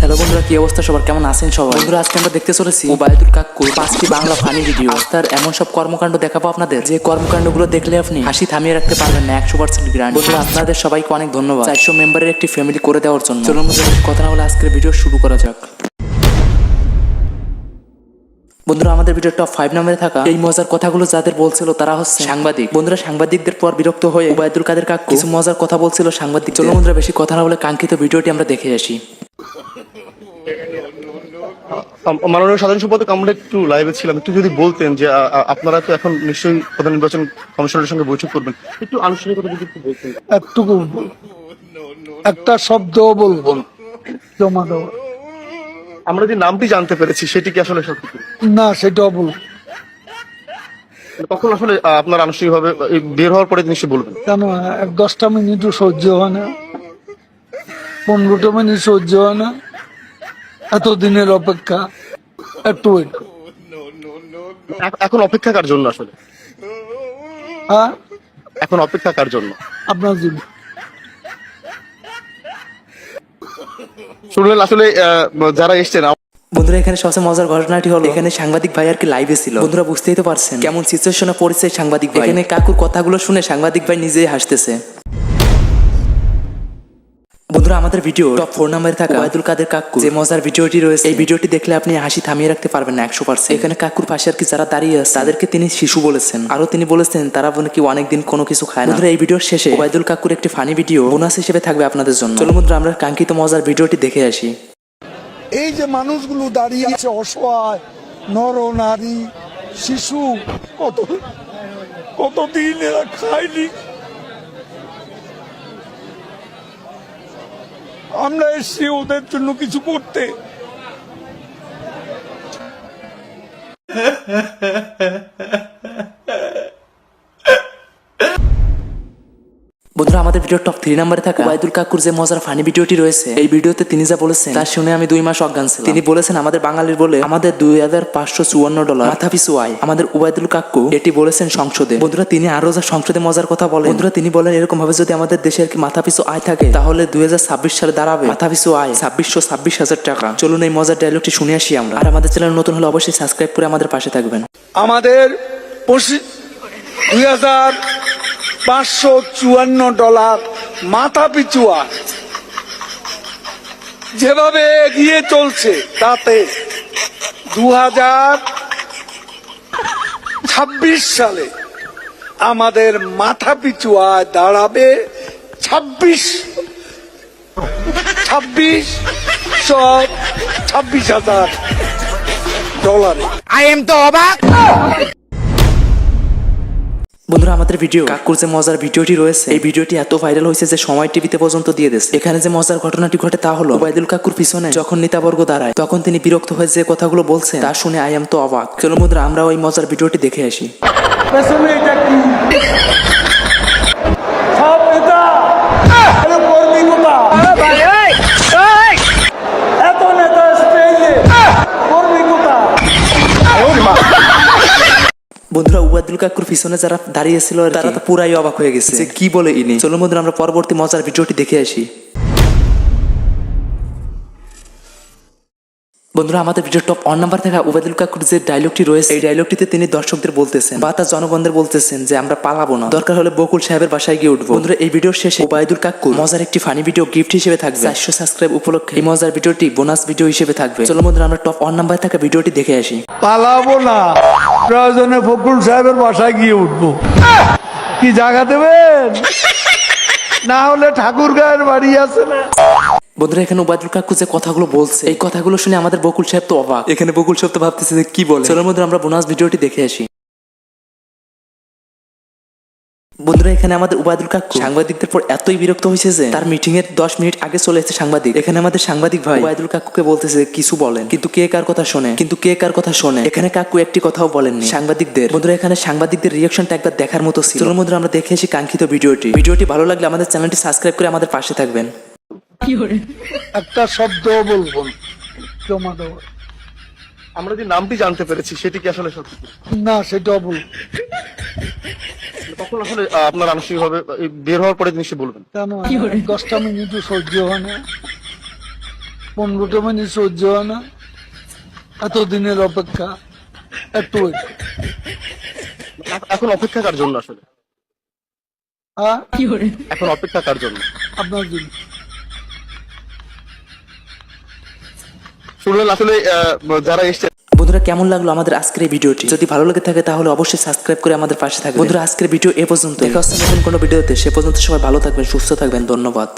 Hello বন্ধুরা, কি অবস্থা সবার, কেমন আছেন সবাই? বন্ধুরা, আজকে আমরা দেখতে চলেছি ওবায়দুল কাক্কুর 5টি বাংলা ফানি ভিডিও। আজ তার এমন সব কর্মকাণ্ড দেখাবো আপনাদের, যে কর্মকাণ্ডগুলো দেখলে আপনি হাসি থামিয়ে রাখতে পারবেন না। 100% গ্রান্ড। বন্ধুরা, আপনাদের সবাইকে অনেক ধন্যবাদ 400 মেম্বারের একটি ফ্যামিলি করে দেওয়ার জন্য। চলুন বন্ধুরা, কথা না বলে আজকের ভিডিও শুরু করা যাক। বন্ধুরা, আমাদের ভিডিও টপ 5 নম্বরে থাকা এই মজার কথাগুলো যাদের বলছিল তারা হচ্ছে সাংবাদিক। বন্ধুরা, সাংবাদিকদের পর বিরক্ত হয়ে ওবায়দুল কাদের কাকু কিছু মজার কথা বলছিল সাংবাদিক। চলুন বন্ধুরা, বেশি কথা না বলে কাঙ্ক্ষিত ভিডিওটি আমরা দেখে আসি। মাননীয় সাধারণ সম্পাদক, আমরা একটু লাইভে ছিলাম, একটু যদি বলতেন যে আপনারা তো এখন নিশ্চয়ই প্রধান নির্বাচন কমিশনের সঙ্গে বৈঠক করবেন, একটু আনুষ্ঠানিকতা যদি একটু বলতেন। একটুকু একটা শব্দ বলবো জমা দেওয়া আমরা যে নামটি জানতে পেরেছি সেটি কি আসলে সত্যি? না, সেটাও বলবো। তখন আসলে আপনার আনুষ্ঠানিকভাবে বের হওয়ার পরে নিশ্চয়ই বলবেন। কেন 10টা মিনিটও সহ্য হয় না, 15টা মিনিট সহ্য হয় না, এতদিনের অপেক্ষা একটু wait করো। এখন অপেক্ষা কার জন্য আসলে? হ্যাঁ, এখন অপেক্ষা কার জন্য? আপনার জন্য। শুনলেন আসলে যারা এসছেন। বন্ধুরা, এখানে সবচেয়ে মজার ঘটনাটি হলো এখানে সাংবাদিক ভাই আর কি লাইভে ছিল। বন্ধুরা, বুঝতেই তো পারছেন কেমন সিচুয়েশনে পড়েছে সাংবাদিক ভাই। এখানে কাকুর কথাগুলো শুনে সাংবাদিক ভাই নিজেই হাসতেছে। বন্ধুরা, আমাদের ভিডিও টপ 4 নম্বরে থাকা ওবায়দুল কাদের কাকু যে মজার ভিডিওটি রয়েছে, এই ভিডিওটি দেখলে আপনি হাসি থামিয়ে রাখতে পারবেন না 100%। এখানে কাকুর পাশে আর কি যারা দাঁড়িয়ে আছে তাদেরকে তিনি শিশু বলেছেন। আরো তিনি বলেছেন তারা কি অনেকদিন কোনো কিছু খায় না। বন্ধুরা, এই ভিডিওর শেষে ওবায়দুল কাকুর একটি ফানি ভিডিও বোনাস হিসেবে থাকবে আপনাদের জন্য। চলুন বন্ধুরা, আমরা কাঙ্ক্ষিত মজার ভিডিওটি দেখে আসি। এই যে মানুষগুলো দাঁড়িয়ে আছে, অসহায় নর নারী শিশু, কতদিন এরা খায়নি। আমরা এসছি ওদের জন্য কিছু করতে। বন্ধুরা, আমাদের ভিডিও টপ 3 নম্বরে থাকা ওবায়দুল কাকুর যে মজার ফানি ভিডিওটি রয়েছে, এই ভিডিওতে তিনি যা বলেছেন তা শুনে আমি 2 মাস অজ্ঞান ছিলাম। তিনি বলেছেন আমাদের বাঙালির বলে আমাদের $2554 মাথা পিছু আয়। আমাদের ওবায়দুল কাকু এটি বলেছেন সংসদে। বন্ধুরা, তিনি আরো যা সংসদে মজার কথা বলেন। বন্ধুরা, তিনি বলেন এরকম ভাবে যদি আমাদের দেশের কি মাথা পিছু আয় থাকে তাহলে 2026 সালে দাঁড়াবে মাথা পিছু আয় 26,000 টাকা। চলুন এই মজার ডায়লগটি শুনে আসি আমরা। আর আমাদের চ্যানেল নতুন হলে অবশ্যই সাবস্ক্রাইব করে আমাদের পাশে থাকবেন। আমাদের $2,554 মাথা পিছু আয় যেভাবে এগিয়ে চলছে তাতে 2026 সালে আমাদের মাথা পিছু আয় দাঁড়াবে $26,000। বন্ধুরা, আমাদের ভিডিও কাকুর যে মজার ভিডিওটি রয়েছে, এই ভিডিওটি এত ভাইরাল হয়েছে যে সময় টিভিতে পর্যন্ত দিয়ে দিয়েছে। এখানে যে মজার ঘটনাটি ঘটে তা হলো ওবায়দুল কাকুর পিছনে যখন নেতাবর্গ দাঁড়ায় তখন তিনি বিরক্ত হয়ে যে কথাগুলো বলছে তা শুনে আই এম তো অবাক। চলো বন্ধুরা, আমরা ওই মজার ভিডিওটি দেখে আসি। পেছনে এটা কি? সব নেতা কর্মী কোথা? এত নেতা স্টেজে কর্মী কোথা? বন্ধুরা, ওবায়দুল কাকুর পিছনে যারা দাঁড়িয়েছিল তারা তো পুরাই অবাক হয়ে গেছে যে কি বলে ইনি। চলো বন্ধুরা, আমরা পরবর্তী মজার ভিডিওটি দেখে আসি। বন্ধুরা, আমাদের ভিডিও টপ 1 নাম্বার থাকা ওবায়দুল কাকুর যে ডায়লগটি রয়েছে, এই ডায়লগটিতে তিনি দর্শকদের বলতেছেন বা তার জনগণদের বলতেছেন যে আমরা পালাবো না, দরকার হলে বকুল সাহেবের বাসায় গিয়ে উঠবো। বন্ধুরা, এই ভিডিওর শেষে ওবায়দুল কাকুর মজার একটি ফানি ভিডিও গিফট হিসেবে থাকবে। 400 সাবস্ক্রাইব উপলক্ষে এই মজার ভিডিওটি বোনাস ভিডিও হিসেবে থাকবে। চলো বন্ধুরা, আমরা টপ 1 নাম্বার থাকা ভিডিওটি দেখে আসি। পালাবো না, প্রয়োজনে ফখরুল সাহেবের বাসায় গিয়ে উঠবো। কি জায়গা দেবেন? না হলে ঠাকুর গায়ের বাড়ি আছে না। বন্ধুরা, এখানে ওবায়দুল কাকু যে কথাগুলো বলছে এই কথাগুলো শুনে আমাদের বকুল সাহেব তো অবাক। এখানে বকুল সাহেব তো ভাবতেছে যে কি বলে। চলো বন্ধুরা, আমরা বোনাস ভিডিওটি দেখে আসি। বন্ধুরা, এখানে আমাদের ওবায়দুল কাকু সাংবাদিকদের পর এতই বিরক্ত হয়েছে যে তার মিটিং এর 10 মিনিট আগে চলে এসেছে সাংবাদিক। এখানে আমাদের সাংবাদিক ভাই ওবায়দুল কাকুকে বলতেছে কিছু বলেন, কিন্তু কে কার কথা শোনে। এখানে কাকু একটি কথাও বলেননি সাংবাদিকদের। বন্ধুরা, এখানে সাংবাদিকদের রিঅ্যাকশনটা একবার দেখার মতো ছিল। চলুন বন্ধুরা, আমরা দেখে আসি কাঙ্ক্ষিত ভিডিওটি ভালো লাগলে আমাদের চ্যানেলটি সাবস্ক্রাইব করে আমাদের পাশে থাকবেন। একটা শব্দ বলবো জমা দেওয়া। আমরা যে নামটি জানতে পেরেছি সেটি কি আসলে সত্যি? না, সেটাও বলবো। তখন আসলে আপনার আনুষ্ঠানিকভাবে বের হওয়ার পরে নিশ্চয়ই বলবেন। কেন 10টা মিনিটও সহ্য হয় না, 15টা মিনিট সহ্য হয় না? এতদিনের অপেক্ষা একটু wait। এখন অপেক্ষা কার জন্য আসলে? হ্যাঁ, এখন অপেক্ষা কার জন্য? আপনার জন্য। শুনলেন আসলে যারা এসছে বন্ধুরা, কেমন লাগলো আমাদের আজকের এই ভিডিওটি? যদি ভালো লেগে থাকে তাহলে অবশ্যই সাবস্ক্রাইব করে আমাদের পাশে থাকবেন। বন্ধুরা, আজকের ভিডিও এ পর্যন্ত। দেখা হচ্ছে নতুন কোনো ভিডিওতে। সে পর্যন্ত সবাই ভালো থাকবেন, সুস্থ থাকবেন। ধন্যবাদ।